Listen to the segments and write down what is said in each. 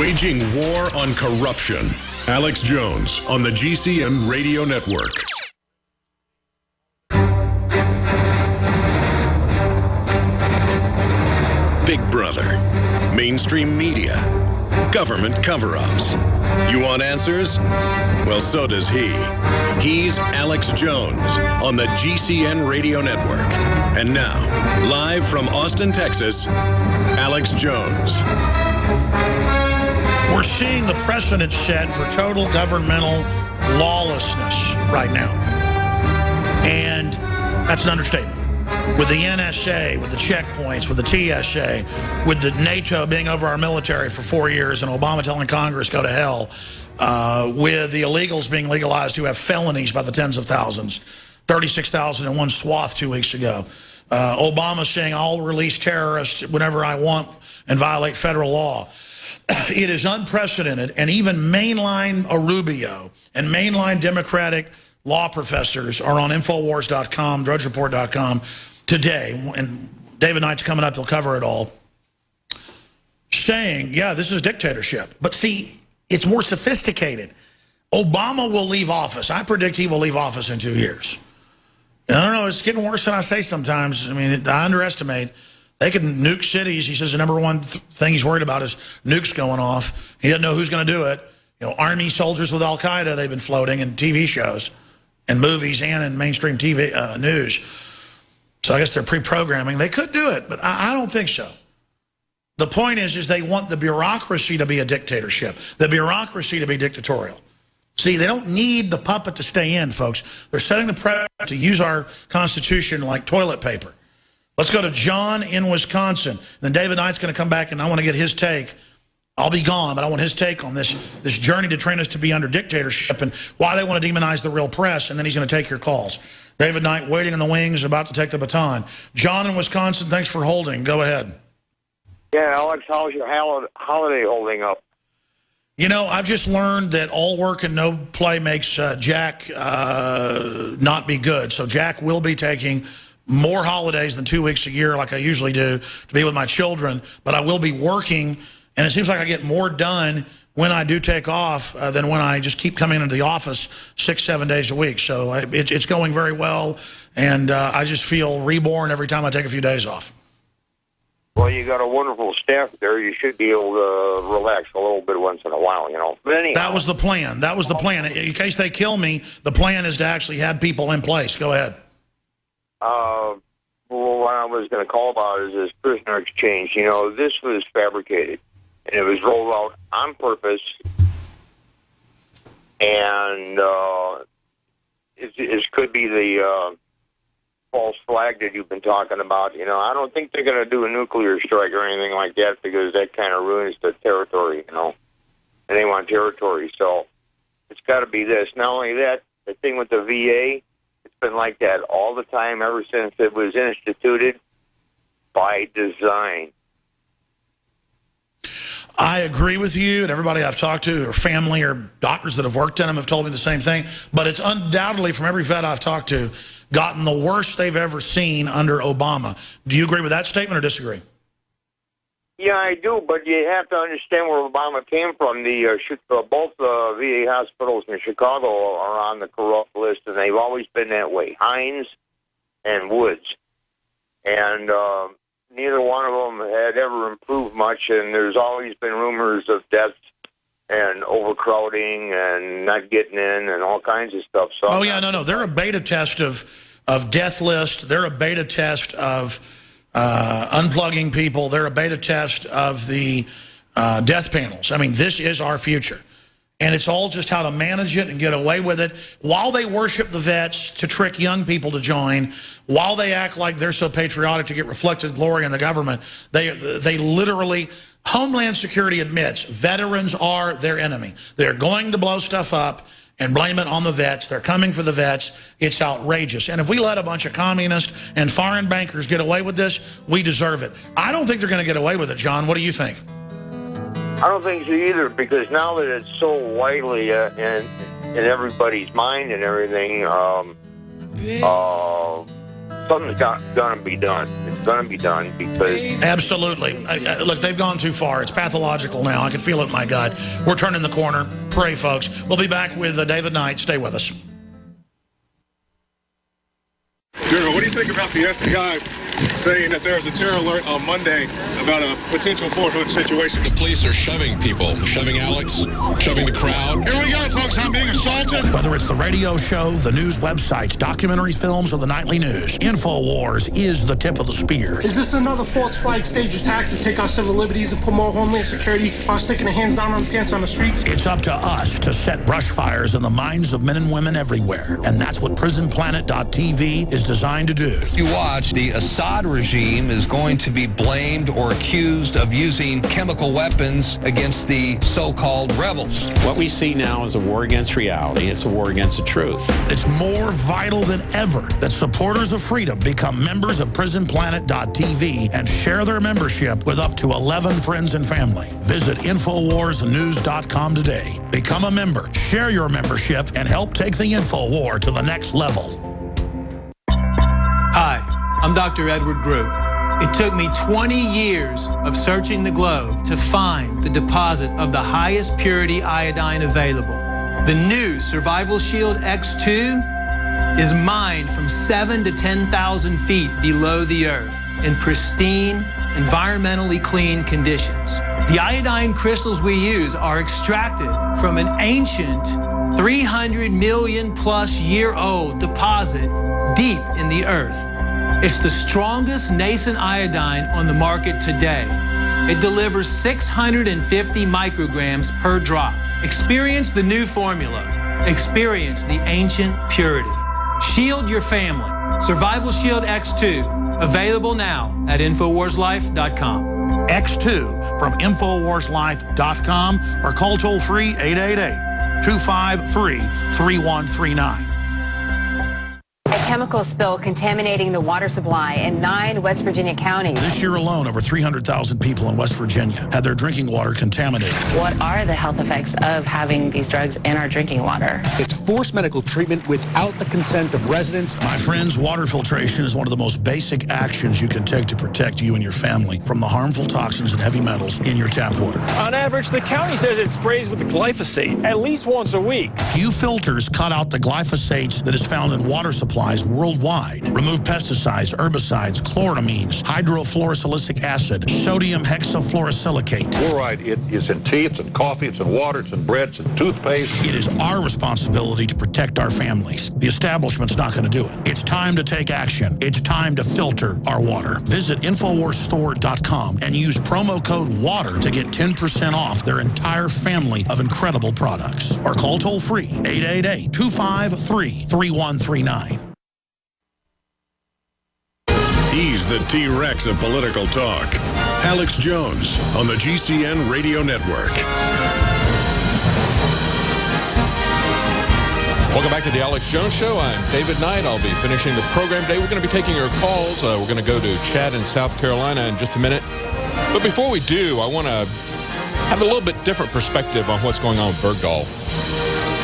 Waging war on corruption. Alex Jones on the GCN Radio Network. Big Brother, mainstream media, government cover-ups. You want answers? Well, so does he. He's Alex Jones on the GCN Radio Network. And now, live from Austin, Texas, Alex Jones. We're seeing the precedent set for total governmental lawlessness right now. And that's an understatement. With the NSA, with the checkpoints, with the TSA, with the NATO being over our military for 4 years and Obama telling Congress go to hell, with the illegals being legalized who have felonies by the tens of thousands, 36,000 in one swath 2 weeks ago. Obama saying I'll release terrorists whenever I want and violate federal law. It is unprecedented, and even mainline Rubio and mainline Democratic law professors are on Infowars.com, DrudgeReport.com today, and David Knight's coming up, he'll cover it all, saying, yeah, this is dictatorship. But see, it's more sophisticated. Obama will leave office. I predict he will leave office in 2 years. And I don't know, it's getting worse than I say sometimes. I mean, I underestimate. They can nuke cities. He says the number one thing he's worried about is nukes going off. He doesn't know who's going to do it. You know, army soldiers with Al-Qaeda, they've been floating in TV shows and movies and in mainstream TV news. So I guess they're pre-programming. They could do it, but I don't think so. The point is they want the bureaucracy to be a dictatorship, the bureaucracy to be dictatorial. See, they don't need the puppet to stay in, folks. They're setting the precedent to use our Constitution like toilet paper. Let's go to John in Wisconsin. Then David Knight's going to come back, and I want to get his take. I'll be gone, but I want his take on this journey to train us to be under dictatorship and why they want to demonize the real press, and then he's going to take your calls. David Knight waiting in the wings, about to take the baton. John in Wisconsin, thanks for holding. Go ahead. Yeah, Alex, how's your holiday holding up? You know, I've just learned that all work and no play makes Jack not be good. So Jack will be taking more holidays than 2 weeks a year like I usually do to be with my children, but I will be working, and it seems like I get more done when I do take off than when I just keep coming into the office 6-7 days a week. So it's going very well, and I just feel reborn every time I take a few days off. Well, you got a wonderful staff there. You should be able to relax a little bit once in a while, you know. But anyhow, that was the plan. That was the plan. In case they kill me, the plan is to actually have people in place. Go ahead. Well, what I was going to call about is this prisoner exchange. You know, this was fabricated, and it was rolled out on purpose, and it could be the false flag that you've been talking about. You know, I don't think they're going to do a nuclear strike or anything like that because that kind of ruins the territory, you know, and they want territory. So it's got to be this. Not only that, the thing with the VA, it's been like that all the time ever since it was instituted by design. I agree with you, and everybody I've talked to, or family or doctors that have worked in them, have told me the same thing. But it's undoubtedly, from every vet I've talked to, gotten the worst they've ever seen under Obama. Do you agree with that statement or disagree? Yeah, I do, but you have to understand where Obama came from. Both the VA hospitals in Chicago are on the corrupt list, and they've always been that way. Hines and Woods. And neither one of them had ever improved much, and there's always been rumors of deaths and overcrowding and not getting in and all kinds of stuff. So oh, yeah, no. They're a beta test of death list. They're a beta test of unplugging people. They're a beta test of the death panels. I mean, this is our future. And it's all just how to manage it and get away with it. While they worship the vets to trick young people to join, while they act like they're so patriotic to get reflected glory in the government, they literally, Homeland Security admits, veterans are their enemy. They're going to blow stuff up and blame it on the vets. They're coming for the vets. It's outrageous. And if we let a bunch of communists and foreign bankers get away with this, we deserve it. I don't think they're going to get away with it, John. What do you think? I don't think so either, because now that it's so widely in everybody's mind and everything, something's gonna be done. It's gonna be done because Absolutely. Look, they've gone too far. It's pathological now. I can feel it in my gut. We're turning the corner. Pray, folks. We'll be back with David Knight. Stay with us. General, what do you think about the FBI saying that there's a terror alert on Monday about a potential Fort Hood situation? The police are shoving people, shoving Alex, shoving the crowd. Here we go, folks. I'm being assaulted. Whether it's the radio show, the news websites, documentary films, or the nightly news, InfoWars is the tip of the spear. Is this another false flag stage attack to take our civil liberties and put more homeland security while sticking their hands down on pants on the streets? It's up to us to set brush fires in the minds of men and women everywhere. And that's what PrisonPlanet.tv is designed to do. You watch, the Assad regime is going to be blamed or accused of using chemical weapons against the so-called rebels. What we see now is a war against reality. It's a war against the truth. It's more vital than ever that supporters of freedom become members of PrisonPlanet.tv and share their membership with up to 11 friends and family. Visit InfoWarsNews.com today. Become a member, share your membership, and help take the InfoWar to the next level. Hi, I'm Dr. Edward Group. It took me 20 years of searching the globe to find the deposit of the highest purity iodine available. The new Survival Shield X2 is mined from 7,000 to 10,000 feet below the earth in pristine, environmentally clean conditions. The iodine crystals we use are extracted from an ancient 300 million plus year old deposit deep in the earth. It's the strongest nascent iodine on the market today. It delivers 650 micrograms per drop. Experience the new formula. Experience the ancient purity. Shield your family. Survival Shield X2. Available now at InfoWarsLife.com. X2 from InfoWarsLife.com or call toll-free 888-253-3139. A chemical spill contaminating the water supply in 9 West Virginia counties. This year alone, over 300,000 people in West Virginia had their drinking water contaminated. What are the health effects of having these drugs in our drinking water? It's forced medical treatment without the consent of residents. My friends, water filtration is one of the most basic actions you can take to protect you and your family from the harmful toxins and heavy metals in your tap water. On average, the county says it sprays with the glyphosate at least once a week. Few filters cut out the glyphosates that is found in water supplies worldwide. Remove pesticides, herbicides, chloramines, hydrofluorosilicic acid, sodium hexafluorosilicate. Fluoride, it is in tea, it's in coffee, it's in water, it's in bread, it's in toothpaste. It is our responsibility to protect our families. The establishment's not going to do it. It's time to take action. It's time to filter our water. Visit InfoWarsStore.com and use promo code WATER to get 10% off their entire family of incredible products. Or call toll-free 888-253-3139. He's the T-Rex of political talk. Alex Jones on the GCN Radio Network. Welcome back to the Alex Jones Show. I'm David Knight. I'll be finishing the program today. We're going to be taking your calls. We're going to go to Chad in South Carolina in just a minute. But before we do, I want to have a little bit different perspective on what's going on with Bergdahl.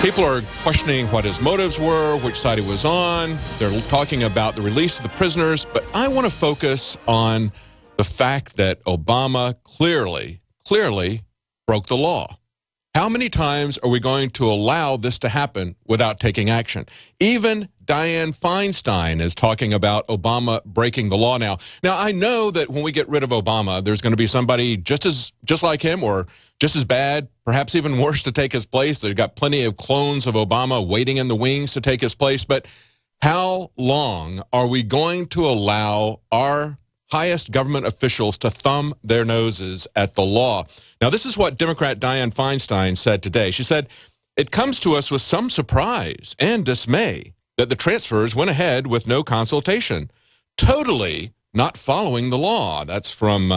People are questioning what his motives were, which side he was on. They're talking about the release of the prisoners. But I want to focus on the fact that Obama clearly broke the law. How many times are we going to allow this to happen without taking action? Even Dianne Feinstein is talking about Obama breaking the law now. Now, I know that when we get rid of Obama, there's going to be somebody just like him or just as bad, perhaps even worse, to take his place. They've got plenty of clones of Obama waiting in the wings to take his place. But how long are we going to allow our highest government officials to thumb their noses at the law? Now, this is what Democrat Dianne Feinstein said today. She said, "It comes to us with some surprise and dismay that the transfers went ahead with no consultation, totally not following the law." That's from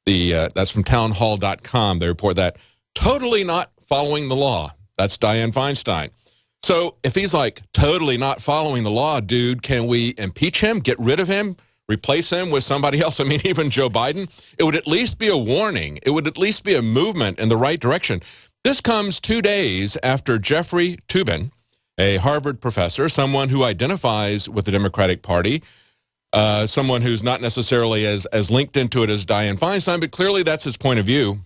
that's from townhall.com. They report that. Totally not following the law. That's Dianne Feinstein. So if he's like totally not following the law, dude, can we impeach him, get rid of him, replace him with somebody else? I mean, even Joe Biden? It would at least be a warning. It would at least be a movement in the right direction. This comes 2 days after Jeffrey Toobin a Harvard professor, someone who identifies with the Democratic Party, someone who's not necessarily as linked into it as Dianne Feinstein, but clearly that's his point of view.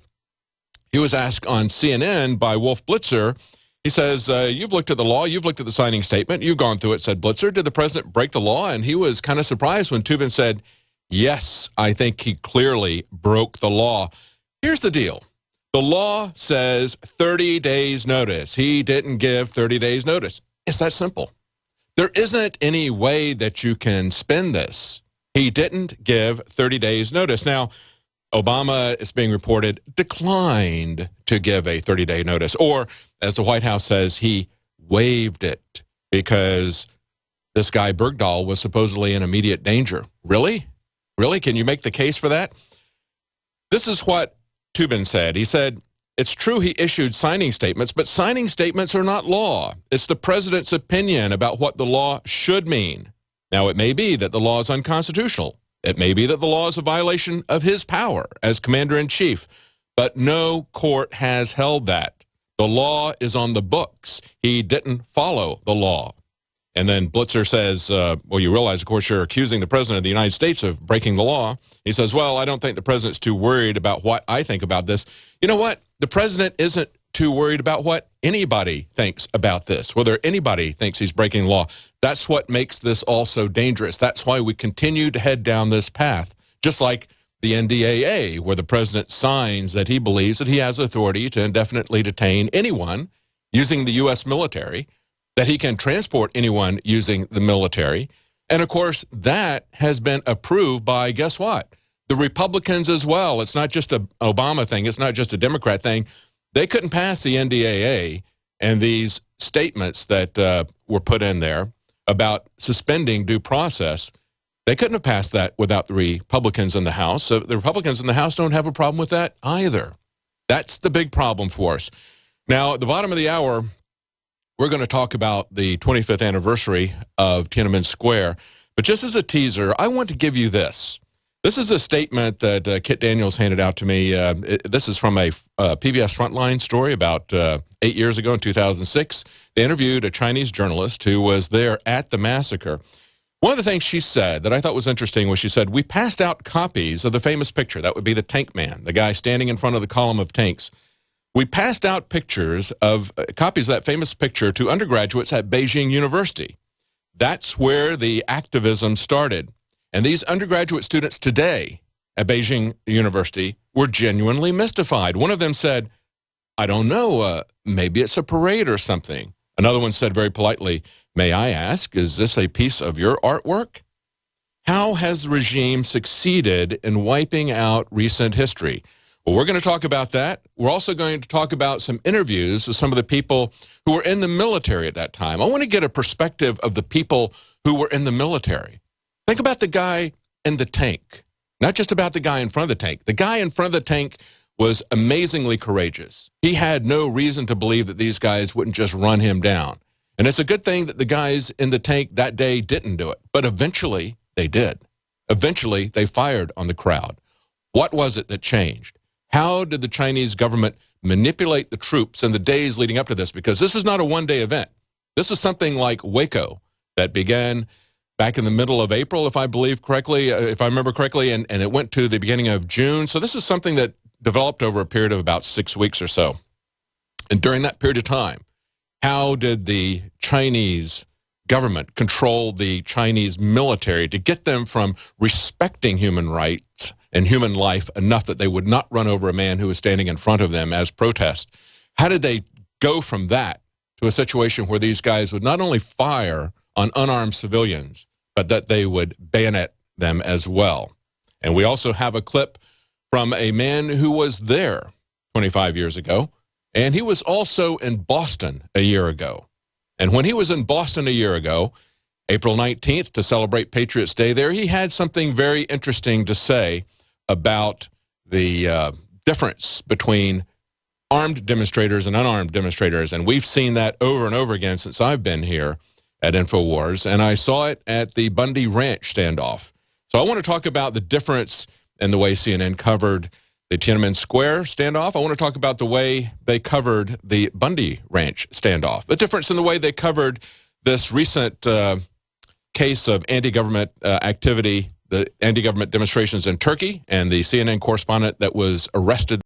He was asked on CNN by Wolf Blitzer. He says, you've looked at the law, you've looked at the signing statement, you've gone through it, said Blitzer. Did the president break the law? And he was kind of surprised when Toobin said, yes, I think he clearly broke the law. Here's the deal. The law says 30 days notice. He didn't give 30 days notice. It's that simple. There isn't any way that you can spin this. He didn't give 30 days notice. Now, Obama, it's being reported, declined to give a 30-day notice. Or, as the White House says, he waived it because this guy Bergdahl was supposedly in immediate danger. Really? Really? Can you make the case for that? This is what Toobin said. He said, it's true he issued signing statements, but signing statements are not law. It's the president's opinion about what the law should mean. Now, it may be that the law is unconstitutional. It may be that the law is a violation of his power as commander-in-chief, but no court has held that. The law is on the books. He didn't follow the law. And then Blitzer says, well, you realize, of course, you're accusing the president of the United States of breaking the law. He says, well, I don't think the president's too worried about what I think about this. You know what? The president isn't too worried about what anybody thinks about this, whether anybody thinks he's breaking the law. That's what makes this all so dangerous. That's why we continue to head down this path, just like the NDAA, where the president signs that he believes that he has authority to indefinitely detain anyone using the U.S. military, that he can transport anyone using the military. And, of course, that has been approved by, guess what? The Republicans as well. It's not just an Obama thing. It's not just a Democrat thing. They couldn't pass the NDAA and these statements that were put in there about suspending due process. They couldn't have passed that without the Republicans in the House. So the Republicans in the House don't have a problem with that either. That's the big problem for us. Now, at the bottom of the hour, we're going to talk about the 25th anniversary of Tiananmen Square. But just as a teaser, I want to give you this. This is a statement that Kit Daniels handed out to me. This is from a PBS Frontline story about 8 years ago in 2006. They interviewed a Chinese journalist who was there at the massacre. One of the things she said that I thought was interesting was she said, we passed out copies of the famous picture. That would be the Tank Man, the guy standing in front of the column of tanks. We passed out pictures of copies of that famous picture to undergraduates at Beijing University. That's where the activism started. And these undergraduate students today at Beijing University were genuinely mystified. One of them said, I don't know, maybe it's a parade or something. Another one said very politely, may I ask, is this a piece of your artwork? How has the regime succeeded in wiping out recent history? Well, we're going to talk about that. We're also going to talk about some interviews with some of the people who were in the military at that time. I want to get a perspective of the people who were in the military. Think about the guy in the tank, not just about the guy in front of the tank. The guy in front of the tank was amazingly courageous. He had no reason to believe that these guys wouldn't just run him down. And it's a good thing that the guys in the tank that day didn't do it. But eventually, they did. Eventually, they fired on the crowd. What was it that changed? How did the Chinese government manipulate the troops in the days leading up to this? Because this is not a one-day event. This is something like Waco that began back in the middle of April, if I believe correctly, if I remember correctly, and it went to the beginning of June. So this is something that developed over a period of about 6 weeks or so. And during that period of time, how did the Chinese government control the Chinese military to get them from respecting human rights and human life enough that they would not run over a man who was standing in front of them as protest? How did they go from that to a situation where these guys would not only fire on unarmed civilians, but that they would bayonet them as well? And we also have a clip from a man who was there 25 years ago, and he was also in Boston a year ago. And when he was in Boston a year ago, April 19th, to celebrate Patriots Day there, he had something very interesting to say about the difference between armed demonstrators and unarmed demonstrators. And we've seen that over and over again since I've been here at InfoWars, and I saw it at the Bundy Ranch standoff. So I want to talk about the difference in the way CNN covered the Tiananmen Square standoff. I want to talk about the way they covered the Bundy Ranch standoff, a difference in the way they covered this recent case of anti-government activity, the anti-government demonstrations in Turkey, and the CNN correspondent that was arrested